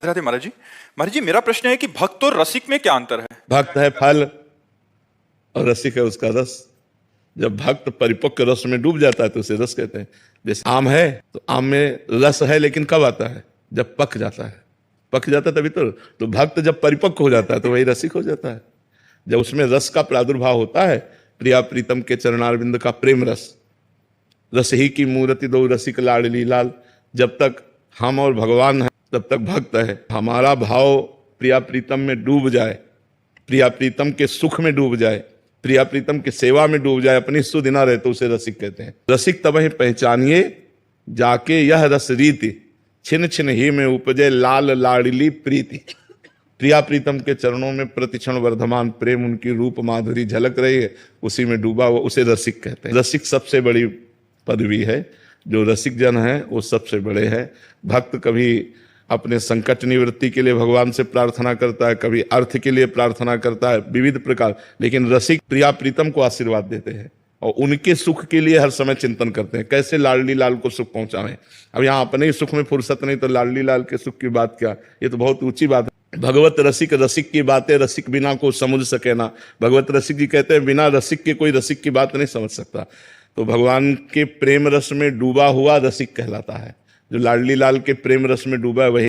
राधे महाराज जी मेरा प्रश्न है कि भक्त और रसिक में क्या अंतर है? भक्त है फल और रसिक है उसका रस। जब भक्त परिपक्व रस में डूब जाता है तो उसे रस कहते हैं। जैसे आम है तो आम में रस है, लेकिन कब आता है? जब पक जाता है। पक जाता है तभी तो भक्त जब परिपक्व हो जाता है तो वही रसिक हो जाता है। जब उसमें रस का प्रादुर्भाव होता है, प्रिया प्रीतम के चरणारविंद का प्रेम रस, रस ही की मूर्ति दो रसिक लाडली लाल। जब तक हम और भगवान है तब तक भक्त है। हमारा भाव प्रिया प्रीतम में डूब जाए, प्रिया प्रीतम के सुख में डूब जाए, प्रिया प्रीतम की सेवा में डूब जाए, अपनी सुध ना रहे, तो उसे रसिक कहते हैं। रसिक तब ही पहचानिए जाके यह रस रीति, छिन छिन ही में उपजे लाल लाडली प्रीति। प्रिया प्रीतम के चरणों में प्रतिक्षण वर्धमान प्रेम, उनकी रूप माधुरी झलक रही है, उसी में डूबा हुआ, उसे रसिक कहते हैं। रसिक सबसे बड़ी पदवी है। जो रसिक जन है वो सबसे बड़े हैं। भक्त कभी अपने संकट निवृत्ति के लिए भगवान से प्रार्थना करता है, कभी अर्थ के लिए प्रार्थना करता है, विविध प्रकार। लेकिन रसिक प्रिया प्रीतम को आशीर्वाद देते हैं और उनके सुख के लिए हर समय चिंतन करते हैं, कैसे लाडली लाल को सुख पहुंचावें। अब यहाँ अपने ही सुख में फुर्सत नहीं तो लाडली लाल के सुख की बात क्या, ये तो बहुत ऊंची बात है। भगवत रसिक रसिक की बातें रसिक बिना को समझ सके ना। भगवत रसिक जी कहते हैं बिना रसिक के कोई रसिक की बात नहीं समझ सकता। तो भगवान के प्रेम रस में डूबा हुआ रसिक कहलाता है। जो लाडली लाल के प्रेम रस में डूबा है वही